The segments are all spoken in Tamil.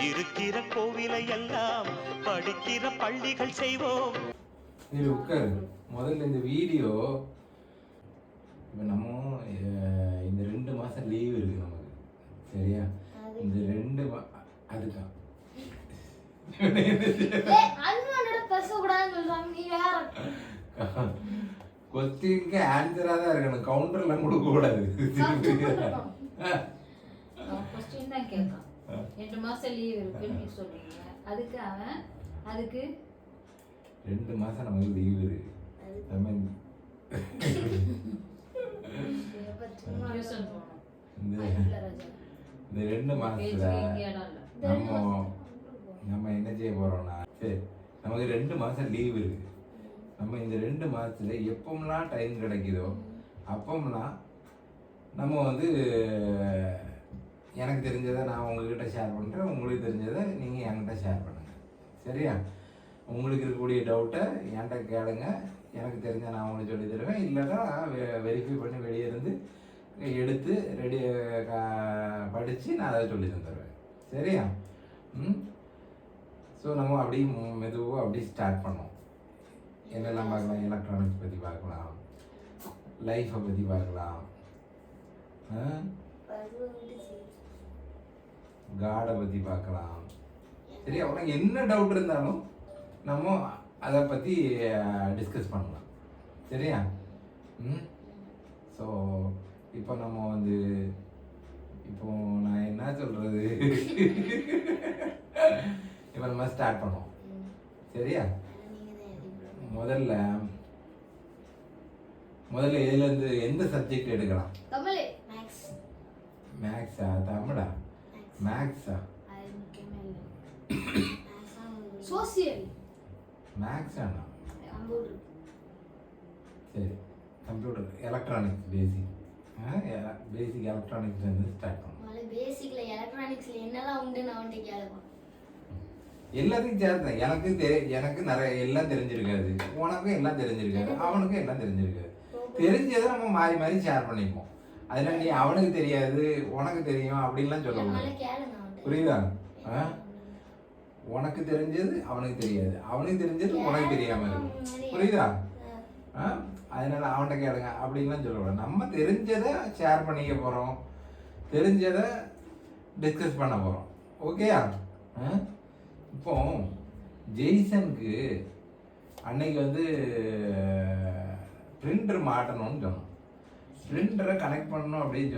இருக்கிற கோவிலை எல்லாம் படிக்கிற பள்ளிகள் செய்வோம். இது உட்காரு. முதல்ல இந்த வீடியோ இப்போ நம்ம இந்த 2 மாதம் லீவ் இருக்குது நமக்கு, சரியா? இந்த 2 அதுதான் கொஸ்டினுக்கு ஆன்சராக தான் இருக்கணும், கவுண்டர்லாம் கொடுக்கக்கூடாது. கொஸ்டின் தான் கேட்கான். 2 மாசம் லீவ் இருக்குன்னு நீ சொல்றீங்க, அதுக்கு அவன் அதுக்கு 2 மாதம் நமக்கு லீவ் இருக்கு. இந்த 2 மாசத்துல நம்ம என்ன செய்ய போறோம்னா, சரி நமக்கு 2 மாசம் லீவ் இருக்கு. நம்ம இந்த 2 மாசத்துல எப்போம்லாம் டைம் கிடைக்குதோ அப்போம்லாம் நம்ம வந்து எனக்கு தெரிஞ்சதை நான் உங்ககிட்ட ஷேர் பண்ணுறேன், உங்களுக்கு தெரிஞ்சதை நீங்கள் என்கிட்ட ஷேர் பண்ணுங்கள், சரியா? உங்களுக்கு இருக்கக்கூடிய டவுட்டை என்கிட்ட கேளுங்க, எனக்கு தெரிஞ்ச நான் உங்களுக்கு சொல்லி தருவேன். இல்லைன்னா வெரிஃபை பண்ணி வெளியே இருந்து எடுத்து ரெடி படித்து நான் அதை சொல்லி தந்துடுவேன், சரியா? ஸோ நம்ம அப்படியே மெதுவாக அப்படியே ஸ்டார்ட் பண்ணோம். என்னெல்லாம் பார்க்கலாம், எலக்ட்ரானிக்ஸ் பற்றி பார்க்கலாம், லைஃப்பை பற்றி பார்க்கலாம், காடை பற்றி பார்க்கலாம், சரியா? உனக்கு என்ன டவுட் இருந்தாலும் நம்ம அதை பற்றி டிஸ்கஸ் பண்ணலாம், சரியா? ஸோ இப்போ நம்ம வந்து இப்போ நான் என்ன சொல்கிறது, இப்போ நம்ம ஸ்டார்ட் பண்ணோம், சரியா? முதல்ல இதுலேருந்து எந்த சப்ஜெக்ட் எடுக்கலாம்? மேக்ஸா? தமிழா? மேக்ஸா? சோசியல். மேக்ஸாண்ணா? சரி, கம்ப்யூட்டர் எலக்ட்ரானிக்ஸ் பேசிக் எலக்ட்ரானிக்ஸ்லேருந்து ஸ்டார்ட் பண்ணும். பேசிக்ல எலக்ட்ரானிக்ஸ்ல என்னெல்லாம் உண்டுன்னு அவன்கிட்ட கேளுவான். எல்லாத்தையும் சேர்த்தேன். எனக்கு நிறைய எல்லாம் தெரிஞ்சிருக்காது, உனக்கும் எல்லாம் தெரிஞ்சிருக்காது, அவனுக்கும் எல்லாம் தெரிஞ்சிருக்காது. தெரிஞ்சதை நம்ம மாறி மாறி ஷேர் பண்ணிப்போம். அதனால நீ அவனுக்கு தெரியாது உனக்கு தெரியும் அப்படின்லாம் சொல்ல முடியாது, புரியுதா? உனக்கு தெரிஞ்சது அவனுக்கு தெரியாது, அவனுக்கு தெரிஞ்சது உனக்கு தெரியாம இருக்கும், புரியுதா? அதனால அவன்கிட்ட கேளுங்க அப்படின்லாம் சொல்லக்கூடாது. நம்ம தெரிஞ்சதை ஷேர் பண்ணிக்க போகிறோம், தெரிஞ்சதை டிஸ்கஸ் பண்ண போகிறோம், ஓகேயா? இப்போ ஜெய்சனுக்கு அன்னைக்கு வந்து பிரிண்டர் மாட்டணும்னு சொன்னோம். பிரிண்டரை கனெக்ட் பண்ணணும் அப்படின்னு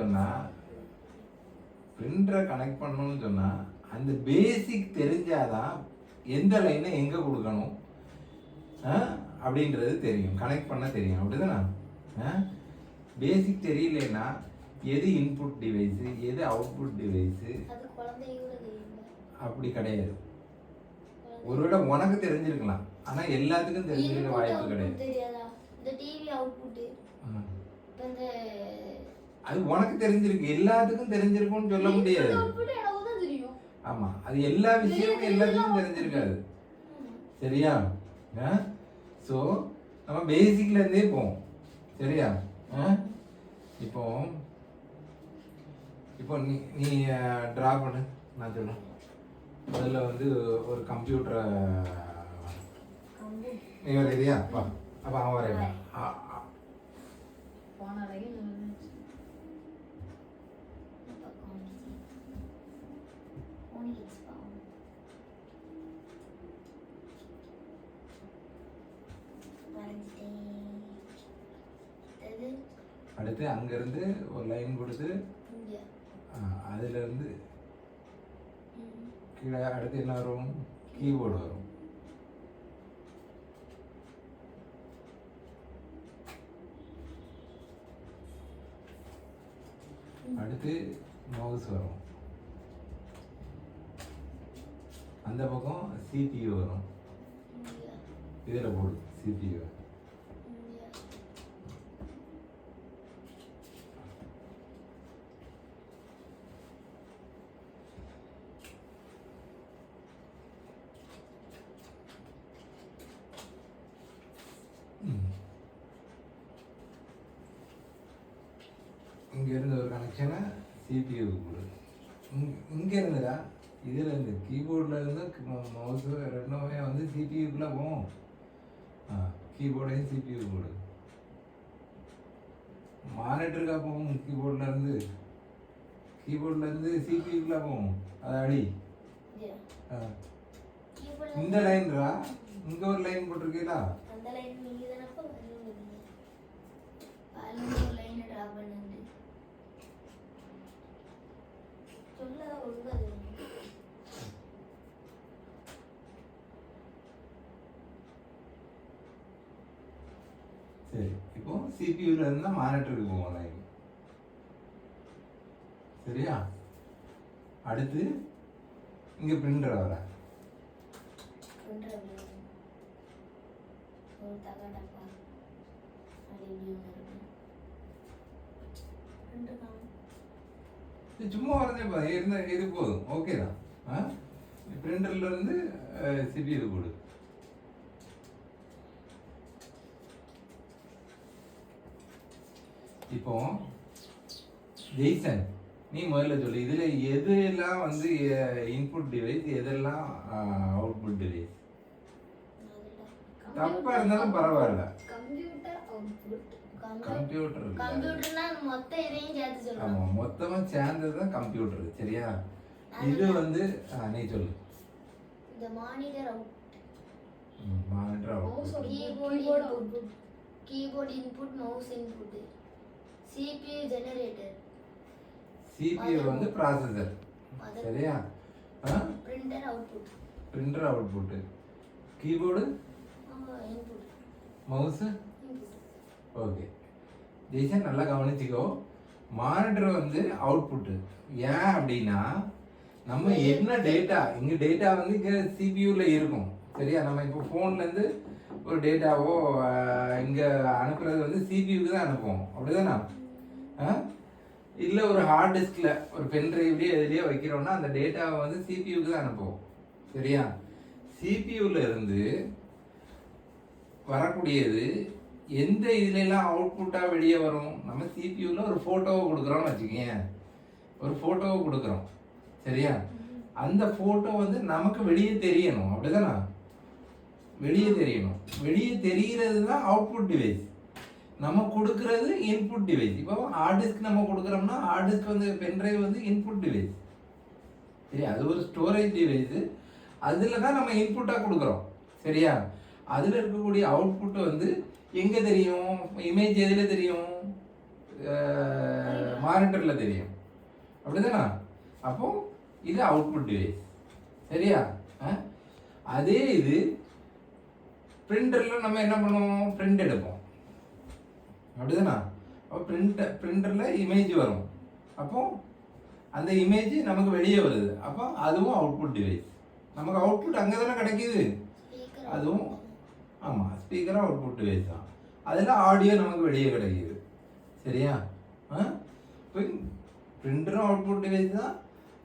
சொன்னால் அந்த பேசிக் தெரிஞ்சாதான் எந்த லைனை எங்கே கொடுக்கணும் அப்படின்றது தெரியும், கனெக்ட் பண்ண தெரியும், அப்படிதானே? பேசிக் தெரியலன்னா எது இன்புட் டிவைஸு எது அவுட்புட் டிவைஸு அப்படி கிடையாது. ஒருவேளை உனக்கு தெரிஞ்சிருக்கலாம், ஆனால் எல்லாத்துக்கும் தெரிஞ்சிருக்க வாய்ப்பு கிடையாது. அது உனக்கு தெரிஞ்சிருக்கு, எல்லாத்துக்கும் தெரிஞ்சிருக்கும்னு சொல்ல முடியாது. ஆமா, அது எல்லா விஷயமும் எல்லாத்துக்கும் தெரிஞ்சிருக்காது, சரியா? ஸோ நம்ம பேசிக்ல இருந்தே போவோம், சரியா? இப்போ நீ ட்ரா பண்ணு, நான் சொல்றேன். முதல்ல வந்து ஒரு கம்ப்யூட்டரை நீ வரையா? அப்போ அவன் வரையா? அடுத்து அங்கிருந்து ஒரு லைன் கொடுத்து அதுல இருந்து கீழே அடுத்து என்ன வரும்? கீபோர்டு வரும். அடுத்து மவுஸ் வரும். அந்த பக்கம் CPU வரும். இதில் போடு CPU. இங்கேருந்து ஒரு கனெக்ஷனை CPU கொடு. இங்கே இருந்துடா இதில் இருந்து கீபோர்டில் இருந்து மவுஸு ரெண்டுமே வந்து சிபியூக்குள்ளே போகும். கீபோர்டையும் சிபியூ போடு. மானிட்டருக்கா போகும் கீபோர்ட்லேருந்து சிபியூக்குள்ளே போகும். அது அடி. இந்த லைன்ரா இங்கே ஒரு லைன் போட்டிருக்கீங்களா? அந்த லைன் நீங்க தானப்பா வருவீங்க. ஒரு லைன் டிரா பண்ணுங்க. சொல்ல ஒழுங்கா சரி, இப்போ சிபியூல இருந்தா மானிட்டருக்கு போவோம் லைன். சரியா? அடுத்து இங்க பிரிண்டர் வர. ஒரு தகடப்பா அது இது சும்மா வரதே இருந்தா இது போதும். ஓகே தான். பிரிண்டர்ல இருந்து சிபியூ போடு. இப்போ ஜெய்சன் நீ முதல்ல சொல்லு, இதுல எதெல்லாம் வந்து இன்புட் டிவைஸ், எதெல்லாம் அவுட்புட் டிவைஸ்? தப்பா இருந்தாலும் பரவாயில்ல. கம்ப்யூட்டர்னா மொத்த இதையும் சேர்த்து சொல்றோம். ஆமா, மொத்தமா சேர்ந்தது தான் கம்ப்யூட்டர். சரியா? இது வந்து நீ சொல்லு. இந்த monitor out, monitor out, keyboard input, mouse input, CPU generator, CPU வந்து ப்ராசஸர். சரியா? Printer output, printer output, keyboard input, mouse input. Okay Jaison, நல்லா கவனிச்சுக்கோ. மானிட்டர் வந்து அவுட்புட். ஏன் அப்படின்னா நம்ம என்ன டேட்டா, இங்கே டேட்டா வந்து இங்கே சிபியூவில் இருக்கும். சரியா? நம்ம இப்போ ஃபோன்லேருந்து ஒரு டேட்டாவோ இங்கே அனுப்புறது வந்து சிபியூக்கு தான் அனுப்புவோம். அப்படிதானா? இல்லை ஒரு ஹார்ட் டிஸ்கில் ஒரு பென் ட்ரைவ்லேயே எதுலேயே வைக்கிறோம்னா அந்த டேட்டாவை வந்து சிபியூக்கு தான் அனுப்புவோம். சரியா? சிபியூவில் இருந்து வரக்கூடியது எந்த இதுலெல்லாம் அவுட்புட்டாக வெளியே வரும்? நம்ம சிபியூவில் ஒரு ஃபோட்டோவை கொடுக்குறோம்னு வச்சுக்கோங்க. ஒரு ஃபோட்டோவை கொடுக்குறோம். சரியா? அந்த ஃபோட்டோ வந்து நமக்கு வெளியே தெரியணும். அப்படிதானா? வெளியே தெரியணும். வெளியே தெரிகிறது தான் அவுட்புட் டிவைஸ். நம்ம கொடுக்கறது இன்புட் டிவைஸ். இப்போ ஹார்ட் டிஸ்க் நம்ம கொடுக்குறோம்னா ஹார்ட் டிஸ்க் வந்து பென்ட்ரைவ் வந்து இன்புட் டிவைஸ். சரியா? அது ஒரு ஸ்டோரேஜ் டிவைஸு. அதில் தான் நம்ம இன்புட்டாக கொடுக்குறோம். சரியா? அதில் இருக்கக்கூடிய அவுட்புட் வந்து எங்கே தெரியும்? இமேஜ் எதில் தெரியும்? மானிட்டரில் தெரியும். அப்படிதானா? அப்போ இது அவுட்புட் டிவைஸ். சரியா? அதே இது பிரிண்டரில் நம்ம என்ன பண்ணுவோம்? பிரிண்ட் எடுப்போம். அப்படிதானா? அப்போ பிரிண்டரில் இமேஜ் வரும். அப்போ அந்த இமேஜ் நமக்கு வெளியே வருது. அப்போ அதுவும் அவுட்புட் டிவைஸ். நமக்கு அவுட்புட் அங்கே தானே கிடைக்கிது. அதுவும் ஆமாம், ஸ்பீக்கராக அவுட்புட் டிவைஸ் தான். அதில் ஆடியோ நமக்கு வெளியே கிடைக்கிது. சரியா? இப்போ பிரிண்டரும் அவுட்புட் டிவைஸ் தான்,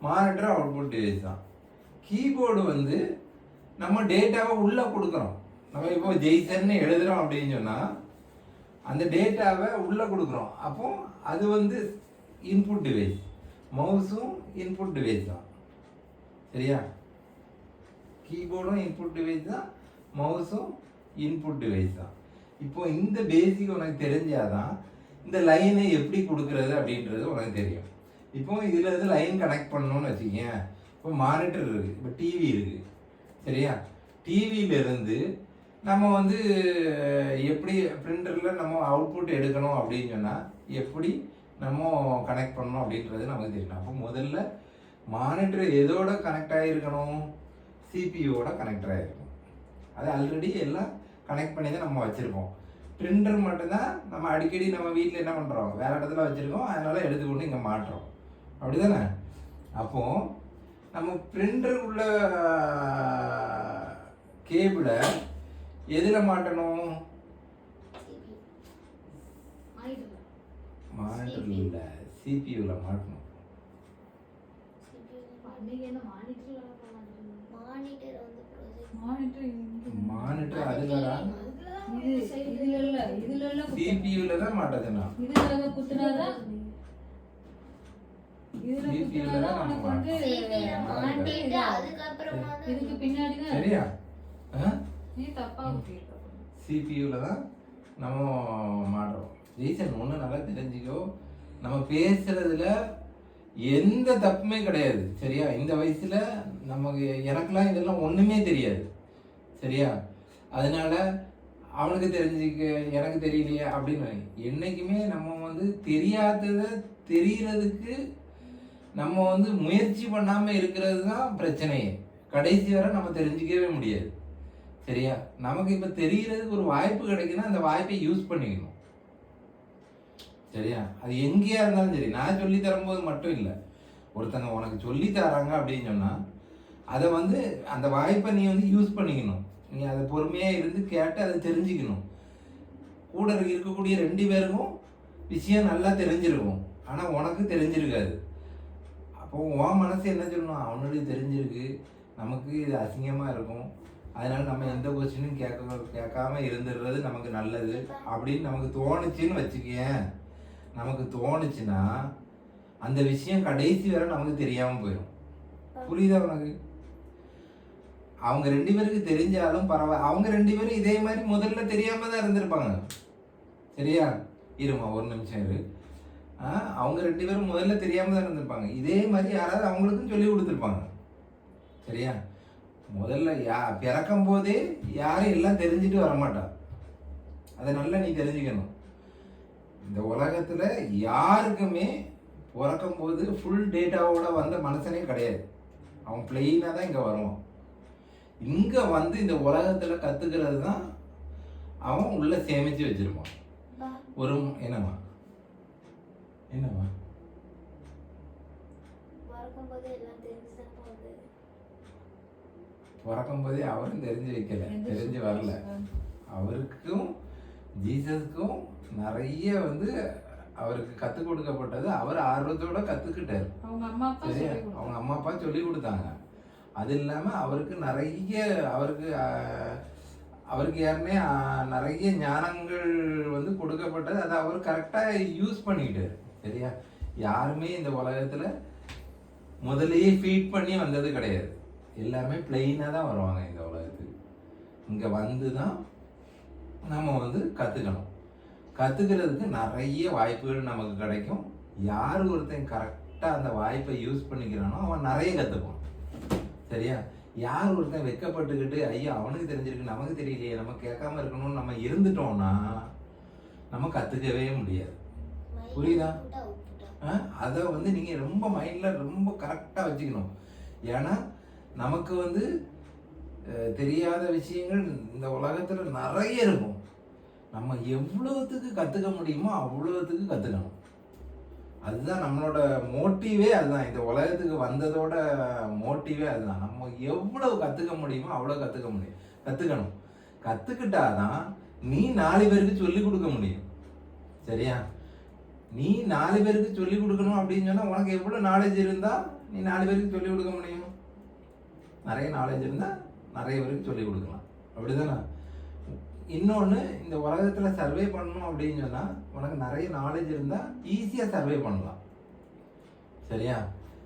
மானிட்டரும் அவுட்புட் டிவைஸ் தான். கீபோர்டு வந்து நம்ம டேட்டாவை உள்ளே கொடுக்குறோம். நம்ம இப்போ ஜெய்சன் எழுதுகிறோம் அப்படின்னு சொன்னால் அந்த டேட்டாவை உள்ளே கொடுக்குறோம். அப்போ அது வந்து இன்புட் டிவைஸ். மவுஸும் இன்புட் டிவைஸ் தான். சரியா? கீபோர்டும் இன்புட் டிவைஸ் தான், மவுஸும் இன்புட் டிவைஸ் தான். இப்போ இந்த பேசிக் உனக்கு தெரிஞ்சாதான் இந்த லைனை எப்படி கொடுக்கறது அப்படின்றது உனக்கு தெரியும். இப்போ இதில் இருந்து லைன் கனெக்ட் பண்ணணும்னு வச்சுக்கேன். இப்போ மானிட்டர் இருக்குது, இப்போ டிவி இருக்குது. சரியா? டிவியிலேருந்து நம்ம வந்து எப்படி பிரிண்டரில் நம்ம அவுட்புட் எடுக்கணும் அப்படின்னு சொன்னால் எப்படி நம்ம கனெக்ட் பண்ணணும் அப்படின்றது நமக்கு தெரியணும். அப்போ முதல்ல மானிட்டர் எதோட கனெக்ட் ஆகிருக்கணும்? சிபியூவோட கனெக்டர் ஆகிருக்கும். அது ஆல்ரெடி எல்லாம் கனெக்ட் பண்ணி தான் நம்ம வச்சுருக்கோம். பிரிண்டர் மட்டும்தான் நம்ம அடிக்கடி நம்ம வீட்டில் என்ன பண்ணுறோம்? வேறு இடத்துல வச்சுருக்கோம், அதனால் எடுத்துக்கொண்டு இங்கே மாட்டுறோம். அப்படி தானே? அப்போது நம்ம பிரிண்டருக்குள்ள கேபிளை எதில் மாட்டணும்? மானிட்டர் இல்லை, சிபியூவில் மாட்டணும். மானிட்டர் அதுலடா, சிபியூல தான் மாட்டதுனா. இதுல குத்துனாதான் இதுல CPU குத்துனாதான் தான் உனக்கு வந்து CPU மாட்டிட்டு அதுக்கப்புறமா தான் இதுக்கு பின்னாடி தான் சரியா நீ தப்பா குத்திருக்க. சிபியூவில் தான் நம்ம மாட்டுறோம். ரீசன் ஒன்று நல்லா தெரிஞ்சுக்கோ, நம்ம பேசுறதுல எந்த தப்புமே கிடையாது. சரியா? இந்த வயசுல நமக்கு எனக்கெல்லாம் இதெல்லாம் ஒன்றுமே தெரியாது. சரியா? அதனால அவனுக்கு தெரிஞ்சுக்க எனக்கு தெரியலையே அப்படின்னு என்னைக்குமே நம்ம வந்து தெரியாததை தெரியறதுக்கு நம்ம வந்து முயற்சி பண்ணாமல் இருக்கிறது தான் பிரச்சனையே. கடைசி வரை நம்ம தெரிஞ்சிக்கவே முடியாது. சரியா? நமக்கு இப்போ தெரியறதுக்கு ஒரு வாய்ப்பு கிடைக்குன்னா அந்த வாய்ப்பை யூஸ் பண்ணிக்கணும். சரியா? அது எங்கேயா இருந்தாலும் சரி, நான் சொல்லி தரும்போது மட்டும் இல்லை, ஒருத்தங்க உனக்கு சொல்லி தராங்க அப்படின்னு சொன்னால் அதை வந்து அந்த வாய்ப்பை நீ வந்து யூஸ் பண்ணிக்கணும். நீ அதை பொறுமையாக இருந்து கேட்டு அதை தெரிஞ்சுக்கணும். கூட இருக்கக்கூடிய 2 பேருக்கும் விஷயம் நல்லா தெரிஞ்சிருக்கும், ஆனால் உனக்கு தெரிஞ்சிருக்காது. அப்போ உன் மனசு என்ன சொல்லணும், அவனுடைய தெரிஞ்சிருக்கு, நமக்கு இது அசிங்கமாக இருக்கும், அதனால நம்ம எந்த கொஸ்டினும் கேட்காம இருந்துடுறது நமக்கு நல்லது அப்படின்னு நமக்கு தோணுச்சுன்னு வச்சுக்கேன். நமக்கு தோணுச்சுன்னா அந்த விஷயம் கடைசி வரை நமக்கு தெரியாமல் போயிடும். புரியுதா உனக்கு? அவங்க 2 பேருக்கு தெரிஞ்சாலும் பரவாயில்ல, அவங்க 2 பேரும் இதே மாதிரி முதல்ல தெரியாம தான் இருந்திருப்பாங்க. சரியா? இருமா ஒரு நிமிஷம் இரு. அவங்க 2 பேரும் முதல்ல தெரியாம தான் இருந்திருப்பாங்க. இதே மாதிரி யாராவது அவங்களுக்கும் சொல்லி கொடுத்துருப்பாங்க. சரியா? முதல்ல பிறக்கும் போதே யாரும் எல்லாம் தெரிஞ்சுட்டு வரமாட்டா. அதை நல்லா நீ தெரிஞ்சுக்கணும். இந்த உலகத்துல யாருக்குமே பிறக்கும் போது ஃபுல் டேட்டாவோட வந்த மனுஷனே கிடையாது. அவன் பிளெயினாக தான் இங்கே வருவான். இங்கே வந்து இந்த உலகத்தில் கற்றுக்கிறது தான் அவன் உள்ள சேமித்து வச்சிருப்பான். ஒரு என்னம்மா என்னம்மா பிறக்கும் போதே அவரும் தெரிஞ்சு வைக்கல, தெரிஞ்சு வரல. அவருக்கும் ஜீசஸ்க்கும் நிறைய வந்து அவருக்கு கற்றுக் கொடுக்கப்பட்டது. அவர் ஆர்வத்தோட கற்றுக்கிட்டாரு. அவங்க அம்மா அப்பா சொல்லி கொடுத்தாங்க. அது இல்லாமல் அவருக்கு நிறைய அவருக்கு யாருமே நிறைய ஞானங்கள் வந்து கொடுக்கப்பட்டது. அதை அவர் கரெக்டாக யூஸ் பண்ணிக்கிட்டாரு. சரியா? யாருமே இந்த உலகத்தில் முதலையே ஃபீட் பண்ணி வந்தது கிடையாது. எல்லாருமே பிளெயினாக தான் வருவாங்க இந்த உலகத்துக்கு. இங்கே வந்து தான் நம்ம வந்து கற்றுக்கணும். கற்றுக்கிறதுக்கு நிறைய வாய்ப்புகள் நமக்கு கிடைக்கும். யார் ஒருத்தன் கரெக்டாக அந்த வாய்ப்பை யூஸ் பண்ணிக்கிறானோ அவன் நிறைய கற்றுப்பான். சரியா? யார் ஒருத்தன் வெட்கப்பட்டுக்கிட்டு ஐயோ அவனுக்கு தெரிஞ்சிருக்கு நமக்கு தெரியலையே நம்ம கேட்காம இருக்கணும்னு நம்ம இருந்துட்டோம்னா நம்ம கற்றுக்கவே முடியாது. புரியுதா? அதை வந்து நீங்கள் ரொம்ப மைண்டில் ரொம்ப கரெக்டாக வச்சுக்கணும். ஏன்னா நமக்கு வந்து தெரியாத விஷயங்கள் இந்த உலகத்தில் நிறைய இருக்கும். நம்ம எவ்வளோத்துக்கு கற்றுக்க முடியுமோ அவ்வளோத்துக்கு கற்றுக்கணும். அதுதான் நம்மளோட மோட்டிவே. அதுதான் இந்த உலகத்துக்கு வந்ததோட மோட்டிவே அதுதான். நம்ம எவ்வளவு கற்றுக்க முடியுமோ அவ்வளோ கற்றுக்கணும். கற்றுக்கிட்டாதான் நீ 4 பேருக்கு சொல்லி கொடுக்க முடியும். சரியா? நீ 4 பேருக்கு சொல்லி கொடுக்கணும் அப்படின்னு சொன்னால் உனக்கு எவ்வளோ நாலேஜ் இருந்தால் நீ 4 பேருக்கு சொல்லி கொடுக்க முடியும். நிறைய நாலேஜ் இருந்தால் நிறைய பேருக்கு சொல்லி கொடுக்கலாம். அப்படிதானே? இன்னொன்று, இந்த உலகத்தில் சர்வே பண்ணணும் அப்படின்னு சொன்னால் உனக்கு நிறைய நாலேஜ் இருந்தால் ஈஸியாக சர்வே பண்ணலாம். சரியா?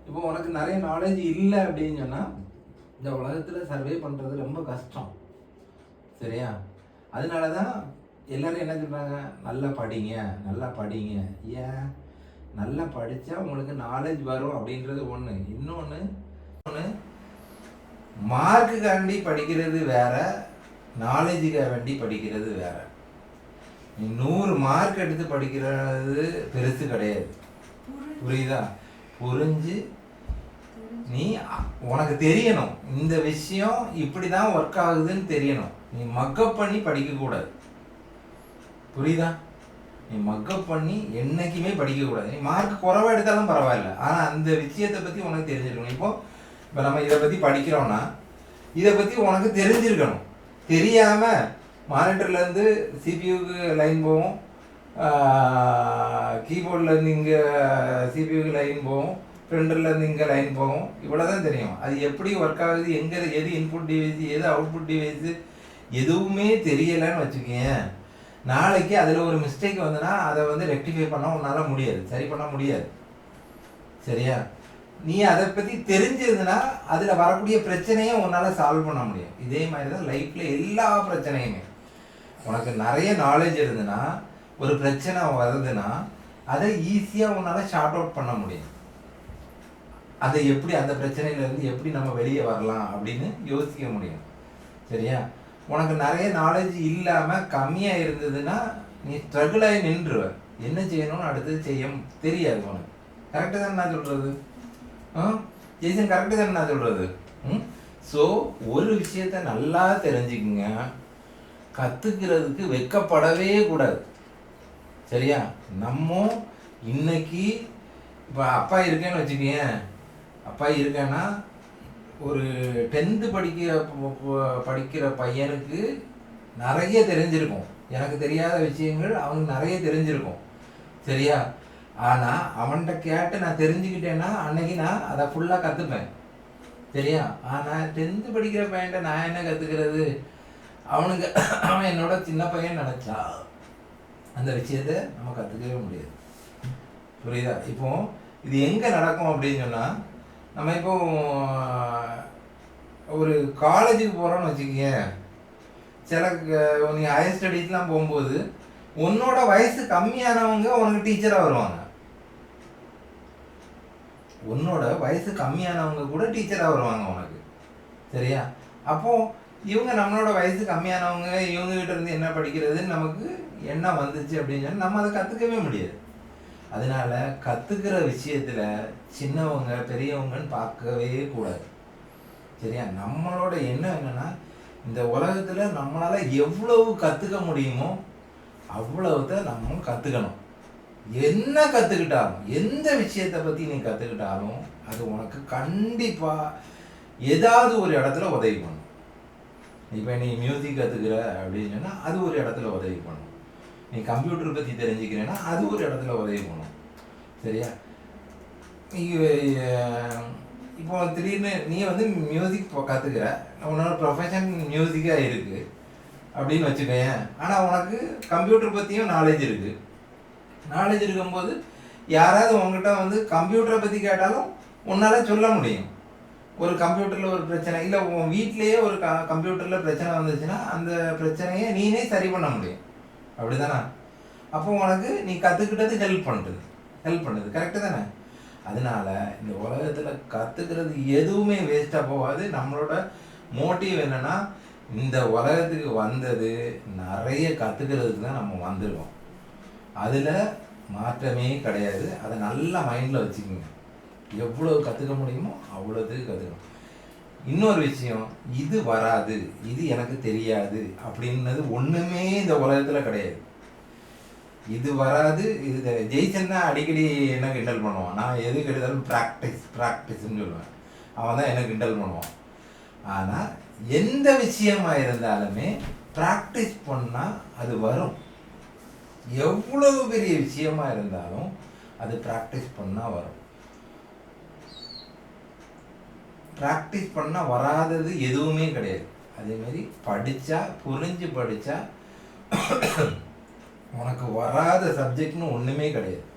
இப்போ உனக்கு நிறைய நாலேஜ் இல்லை அப்படின்னு சொன்னால் இந்த உலகத்தில் சர்வே பண்ணுறது ரொம்ப கஷ்டம். சரியா? அதனால தான் எல்லோரும் என்ன சொல்கிறாங்க, நல்லா படிங்க நல்லா படிங்க. ஏன்? நல்லா படித்தா உங்களுக்கு நாலேஜ் வரும் அப்படின்றது ஒன்று. இன்னொன்று மார்க்குக்காண்டி படிக்கிறது வேற, நாலேஜுக்காக வேண்டி படிக்கிறது வேற. நீ 100 மார்க் எடுத்து படிக்கிறது பெருசு கிடையாது. புரியுதா? புரிஞ்சு நீ உனக்கு தெரியணும், இந்த விஷயம் இப்படி தான் ஒர்க் ஆகுதுன்னு தெரியணும். நீ மக்கப் பண்ணி படிக்கக்கூடாது. புரியுதா? நீ மக்கப் பண்ணி என்னைக்குமே படிக்கக்கூடாது. நீ மார்க் குறைவா எடுத்தாலும் பரவாயில்ல, ஆனால் அந்த விஷயத்தை பற்றி உனக்கு தெரிஞ்சிருக்கணும். இப்போ நம்ம இதை பற்றி படிக்கிறோம்னா இதை பற்றி உனக்கு தெரிஞ்சிருக்கணும். தெரியாமல் மானிட்டர்லேருந்து சிபியூக்கு லைன் போகும், கீபோர்ட்லேருந்து இங்கே சிபியூக்கு லைன் போகும், பிரிண்டர்லேருந்து இங்கே லைன் போகும். இவ்வளோ தான் தெரியும். அது எப்படி ஒர்க் ஆகுது, எங்கே எது இன்புட் டிவைஸு எது அவுட்புட் டிவைஸு எதுவுமே தெரியலைன்னு வச்சுக்கோங்க. நாளைக்கு அதில் ஒரு மிஸ்டேக் வந்துன்னா அதை வந்து ரெக்டிஃபை பண்ண உன்னால் முடியாது, சரி பண்ண முடியாது. சரியா? நீ அதை பற்றி தெரிஞ்சதுன்னா அதில் வரக்கூடிய பிரச்சனையை உன்னால் சால்வ் பண்ண முடியும். இதே மாதிரி தான் லைஃப்பில் எல்லா பிரச்சனையுமே. உனக்கு நிறைய நாலேஜ் இருந்ததுன்னா ஒரு பிரச்சனை வருதுன்னா அதை ஈஸியாக உன்னால் ஷார்ட் அவுட் பண்ண முடியும். அதை எப்படி அந்த பிரச்சனையிலேருந்து எப்படி நம்ம வெளியே வரலாம் அப்படின்னு யோசிக்க முடியும். சரியா? உனக்கு நிறைய நாலேஜ் இல்லாமல் கம்மியாக இருந்ததுன்னா நீ ஸ்ட்ரகிள் ஆகி நின்றுவ. என்ன செய்யணும்னு அடுத்தது செய்ய தெரியாது உனக்கு. கரெக்டு தானே நான் சொல்கிறது? ஜெய்சன் கரெக்டு தானே நான் சொல்கிறது? ஸோ ஒரு விஷயத்த நல்லா தெரிஞ்சுக்குங்க. கற்றுக்கிறதுக்கு வெட்கப்படவே கூடாது. சரியா? நம்ம இன்னைக்கு இப்போ அப்பா இருக்கேன்னு வச்சுக்கேன். அப்பா இருக்கேன்னா ஒரு 10th படிக்கிற பையனுக்கு நிறைய தெரிஞ்சிருக்கும். எனக்கு தெரியாத விஷயங்கள் அவனுக்கு நிறைய தெரிஞ்சிருக்கும். சரியா? ஆனால் அவன்கிட்ட கேட்டு நான் தெரிஞ்சுக்கிட்டேன்னா அன்னைக்கு நான் அதை ஃபுல்லாக கற்றுப்பேன். சரியா? ஆனால் 10th படிக்கிற பையன்கிட்ட நான் என்ன கற்றுக்கிறது? அவன் என்னோட சின்ன பையன் நினச்சா அந்த விஷயத்தை நம்ம கற்றுக்கவே முடியாது. புரியுதா? இப்போ இது எங்கே நடக்கும் அப்படின்னு சொன்னால், நம்ம இப்போ ஒரு காலேஜுக்கு போகிறோன்னு வச்சுக்கோங்க. சில நீ ஹையர் ஸ்டடீஸ்லாம் போகும்போது உன்னோட வயசு கம்மியானவங்க உனக்கு டீச்சராக வருவாங்க. உன்னோட வயசு கம்மியானவங்க கூட டீச்சராக வருவாங்க உனக்கு. சரியா? அப்போது இவங்க நம்மளோட வயசு கம்மியானவங்க, இவங்ககிட்ட இருந்து என்ன படிக்கிறதுன்னு நமக்கு என்ன வந்துச்சு அப்படின்னு சொல்லி நம்ம அதை கற்றுக்கவே முடியாது. அதனால கற்றுக்கிற விஷயத்தில் சின்னவங்க பெரியவங்கன்னு பார்க்கவே கூடாது. சரியா? நம்மளோட எண்ணம் என்னென்னா, இந்த உலகத்தில் நம்மளால் எவ்வளவு கற்றுக்க முடியுமோ அவ்வளவுத நம்ம கற்றுக்கணும். என்ன கற்றுக்கிட்டாலும், எந்த விஷயத்தை பற்றி நீ கற்றுக்கிட்டாலும் அது உனக்கு கண்டிப்பாக ஏதாவது ஒரு இடத்துல உதவி பண்ணும். இப்போ நீ மியூசிக் கற்றுக்கிற அப்படின்னு சொன்னால் அது ஒரு இடத்துல உதவி பண்ணும். நீ கம்ப்யூட்டர் பற்றி தெரிஞ்சுக்கிறேன்னா அது ஒரு இடத்துல உதவி பண்ணும். சரியா? இப்போ திடீர்னு நீ வந்து மியூசிக் கற்றுக்கிற, உன்னோட ப்ரொஃபஷன் மியூசிக்காக இருக்குது அப்படின்னு வச்சுக்கேன். ஆனால் உனக்கு கம்ப்யூட்டர் பற்றியும் நாலேஜ் இருக்குது. நாலேஜ் இருக்கும்போது யாராவது உங்ககிட்ட வந்து கம்ப்யூட்டரை பற்றி கேட்டாலும் உன்னால் சொல்ல முடியும். ஒரு கம்ப்யூட்டரில் ஒரு பிரச்சனை இல்லை, உன் வீட்லேயே ஒரு கம்ப்யூட்டரில் பிரச்சனை வந்துச்சுன்னா அந்த பிரச்சனையை நீனே சரி பண்ண முடியும். அப்படி தானே? அப்போ உனக்கு நீ கற்றுக்கிட்டது ஹெல்ப் பண்ணுது. கரெக்டு தானே? அதனால இந்த உலகத்தில் கற்றுக்கிறது எதுவுமே வேஸ்ட்டாக போகாது. நம்மளோட மோட்டிவ் என்னென்னா, இந்த உலகத்துக்கு வந்தது நிறைய கற்றுக்கிறதுக்கு தான் நம்ம வந்திருக்கோம். அதில் மாற்றமே கிடையாது. அதை நல்லா மைண்டில் வச்சுக்கோங்க. எவ்வளோ கற்றுக்க முடியுமோ அவ்வளோத்துக்கு கற்றுக்கணும். இன்னொரு விஷயம், இது வராது, இது எனக்கு தெரியாது அப்படின்னது ஒன்றுமே இந்த உலகத்தில் கிடையாது. இது வராது, இது ஜெய்சன் தான் அடிக்கடி என்ன கிண்டல் பண்ணுவான். நான் எது கெடுத்தாலும் ப்ராக்டிஸ்ன்னு சொல்லுவேன். அவன் தான் என்ன கிண்டல் பண்ணுவான். ஆனால் எந்த விஷயமா இருந்தாலுமே ப்ராக்டிஸ் பண்ணால் அது வரும். எவ்வளவு பெரிய விஷயமா இருந்தாலும் அது ப்ராக்டிஸ் பண்ணால் வரும். ப்ராக்டிஸ் பண்ணால் வராதது எதுவுமே கிடையாது. அதேமாரி படித்தா, புரிஞ்சு படித்தா உனக்கு வராத சப்ஜெக்ட்னு ஒன்றுமே கிடையாது.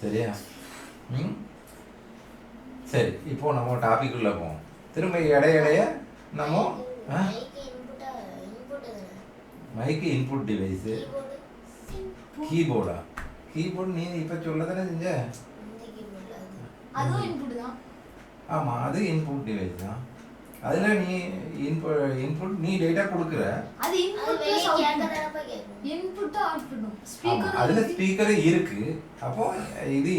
சரியா? சரி, இப்போ நம்ம டாபிக் உள்ள போவோம். திரும்ப இடையிடைய நம்ம மைக்கு இன்புட் டிவைஸு, கீபோர்டா? கீபோர்டு நீ இப்போ சொல்ல தானே செஞ்ச? ஆமாம், அது இன்புட் டிவைஸ் தான். அதில் நீ இன்புட் நீ டேட்டா கொடுக்குற, அதில் ஸ்பீக்கரு இருக்கு. அப்போ இது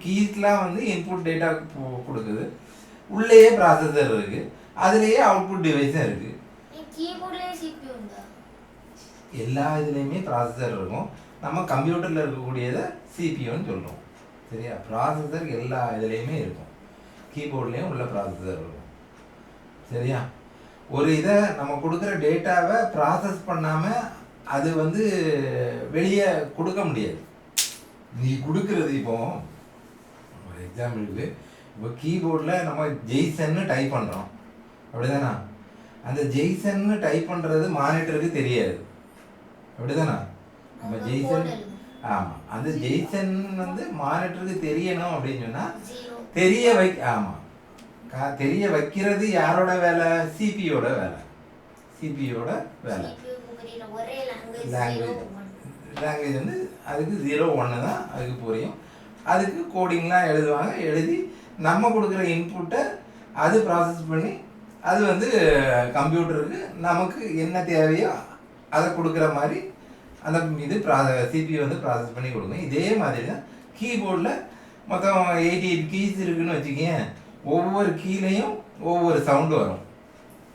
கீஸ்லாம் வந்து இன்புட் டேட்டா கொடுக்குது. உள்ளேயே ப்ராசஸர் இருக்கு, அதுலேயே அவுட்புட் டிவைஸும் இருக்கு. எல்லா இதுலேயுமே ப்ராசஸர் இருக்கும். நம்ம கம்ப்யூட்டரில் இருக்கக்கூடியதை சிபியூன்னு சொல்கிறோம். சரியா? ப்ராசஸர் எல்லா இதுலேயுமே இருக்கும். கீபோர்ட்லேயும் உள்ள ப்ராசஸர் இருக்கும். சரியா? ஒரு இதை நம்ம கொடுக்குற டேட்டாவை ப்ராசஸ் பண்ணாமல் அது வந்து வெளியே கொடுக்க முடியாது. நீ கொடுக்குறது இப்போ ஒரு எக்ஸாம்பிளுக்கு, இப்போ கீபோர்டில் நம்ம ஜெய்சன்னு டைப் பண்ணுறோம், அப்படிதானா? அந்த ஜெய்சன்னு டைப் பண்ணுறது மானிட்டருக்கு தெரியாது, அப்படிதானா? நம்ம ஜெய்சன் ஆமாம், அந்த ஜெய்சன் வந்து மானிட்டருக்கு தெரியணும் அப்படின்னு சொன்னால் ஜீரோ தெரிய வைக்கிறது யாரோட வேலை? சிபியோட வேலை. சிபியோட வேலை. ஒரே லாங்குவேஜ் வந்து அதுக்கு 0-1 தான் அதுக்கு புரியும். அதுக்கு கோடிங்லாம் எழுதுவாங்க. எழுதி நம்ம கொடுக்குற இன்புட்டை அது ப்ராசஸ் பண்ணி அது வந்து கம்ப்யூட்டருக்கு நமக்கு என்ன தேவையோ அதை கொடுக்குற மாதிரி அந்த இது சிபியூ வந்து ப்ராசஸ் பண்ணி கொடுக்கும். இதே மாதிரி தான் கீபோர்டில் மொத்தம் 88 கீஸ் இருக்குதுன்னு வச்சுக்கேன். ஒவ்வொரு கீலையும் ஒவ்வொரு சவுண்டு வரும்.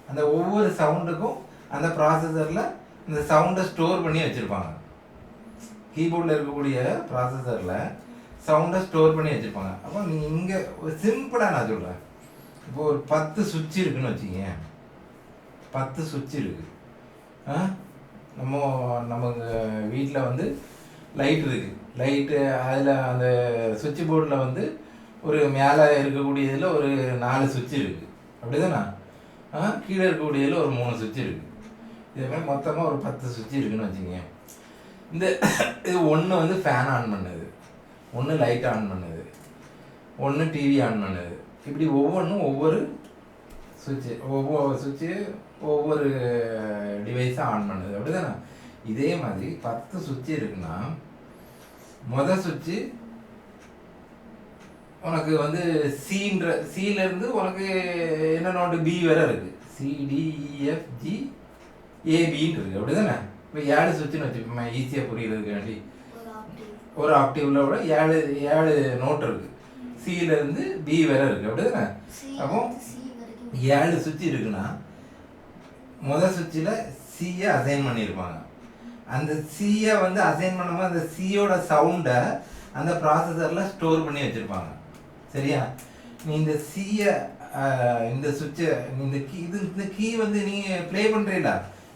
அந்த ஒவ்வொரு சவுண்டுக்கும் அந்த ப்ராசஸரில் இந்த சவுண்டை ஸ்டோர் பண்ணி வச்சுருப்பாங்க. கீபோர்டில் இருக்கக்கூடிய ப்ராசஸரில் சவுண்டை ஸ்டோர் பண்ணி வச்சுருப்பாங்க. அப்போ நீங்கள் இங்கே ஒரு சிம்பிளாக நான் சொல்கிறேன். இப்போ ஒரு 10 சுவிட்ச் இருக்குதுன்னு வச்சுக்கங்க. 10 சுவிட்ச் இருக்குது. நமக்கு வீட்டில் வந்து லைட் இருக்குது. லைட்டு அதில் அந்த சுவிட்ச் போர்டில் வந்து ஒரு மேலே இருக்கக்கூடியதில் ஒரு 4 சுவிட்ச் இருக்குது. அப்படி தானே? கீழே இருக்கக்கூடியதில் ஒரு 3 சுவிட்ச் இருக்குது. இதேமாதிரி மொத்தமாக ஒரு 10 சுவிட்ச் இருக்குதுன்னு வச்சுக்கோங்க. இது ஒன்று வந்து ஃபேன் ஆன் பண்ணுது, ஒன்று லைட் ஆன் பண்ணுது, ஒன்று டிவி ஆன் பண்ணுது. இப்படி ஒவ்வொன்றும் ஒவ்வொரு சுவிட்சு ஒவ்வொரு டிவைஸை ஆன் பண்ணுது. அப்படி தானே? இதே மாதிரி 10 சுவிட்சு இருக்குன்னா மொதல் சுவிட்சு உனக்கு வந்து சிலேருந்து உனக்கு என்ன நோட்டு பி வரை இருக்குது. CDEFG ABன்னு இருக்குது. அப்படி தானே? இப்போ 7 சுவிட்சுன்னு வச்சுப்போம் ஈஸியாக புரியுறதுக்காண்டி. ஒரு ஆக்டிவில் விட 7 நோட் இருக்குது. சிலேருந்து பி வரை இருக்குது. அப்படி தானே? அப்போ 7 சுவிட்ச் இருக்குன்னா முதல் சுவிட்சில் சியை அசைன் பண்ணியிருப்பாங்க. அந்த சியை வந்து அசைன் பண்ணும்போது அந்த சியோட சவுண்டை அந்த ப்ராசஸரில் ஸ்டோர் பண்ணி வச்சுருப்பாங்க. சரியா? நீ இந்த சியை இந்த சுவிட்சை இந்த கீ வந்து நீ ப்ளே பண்ணுறீல,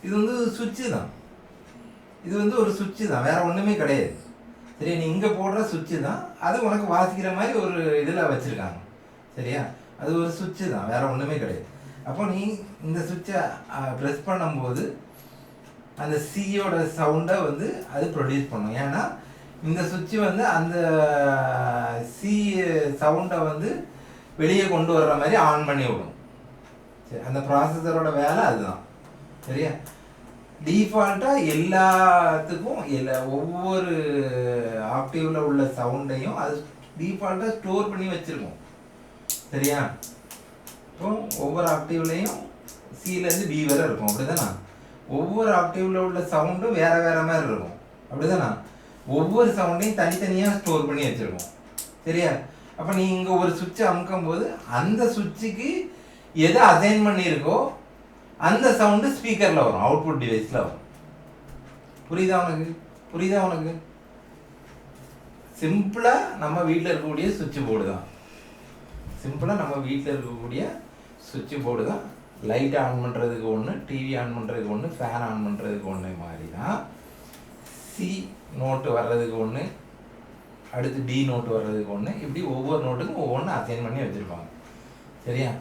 இது வந்து சுவிட்சு தான். இது வந்து ஒரு சுவிட்சு தான், வேற ஒன்றுமே கிடையாது. சரியா? நீ இங்கே போடுற சுவிட்சு தான், அது உனக்கு வாசிக்கிற மாதிரி ஒரு இதில் வச்சுருக்காங்க. சரியா? அது ஒரு சுவிட்சு தான், வேற ஒன்றுமே கிடையாது. அப்போ நீ இந்த சுவிட்சை ப்ரெஸ் பண்ணும்போது அந்த சியோட சவுண்டை வந்து அது ப்ரொடியூஸ் பண்ணும். ஏன்னா இந்த சுவிட்சு வந்து அந்த சி சவுண்டை வந்து வெளியே கொண்டு வர்ற மாதிரி ஆன் பண்ணி விடும். சரி, அந்த ப்ராசஸரோட வேலை அதுதான். சரியா? டிஃபால்ட்டாக எல்லாத்துக்கும் ஒவ்வொரு ஆக்டிவில் உள்ள சவுண்டையும் அது டிஃபால்ட்டாக ஸ்டோர் பண்ணி வச்சுருக்கோம். சரியா? இப்போ ஒவ்வொரு ஆக்டிவ்லையும் சிலேருந்து பி வரை இருக்கும். அப்படி தானே? ஒவ்வொரு ஆக்டிவில் உள்ள சவுண்டும் வேறு வேறு மாதிரி இருக்கும். அப்படி தானே? ஒவ்வொரு சவுண்டையும் தனித்தனியாக ஸ்டோர் பண்ணி வச்சுருக்கோம். சரியா? அப்போ நீ இங்கே ஒரு சுவிட்சை அமுக்கும் போது அந்த சுவிட்சுக்கு எதை அசைன் பண்ணியிருக்கோ அந்த சவுண்டு ஸ்பீக்கரில் வரும், அவுட்புட் டிவைஸில் வரும். புரியுதா உனக்கு? சிம்பிளாக நம்ம வீட்டில் இருக்கக்கூடிய சுவிட்ச் போர்டு தான். சுவிட்ச் போர்டு தான். லைட் ஆன் பண்ணுறதுக்கு ஒன்று, டிவி ஆன் பண்ணுறதுக்கு ஒன்று, ஃபேன் ஆன் பண்ணுறதுக்கு ஒன்று மாதிரி தான். சி நோட்டு வர்றதுக்கு ஒன்று, அடுத்து டி நோட்டு வர்றதுக்கு ஒன்று, இப்படி ஒவ்வொரு நோட்டுக்கும் ஒவ்வொன்று அசைன் பண்ணி வச்சுருப்பாங்க. சரியா?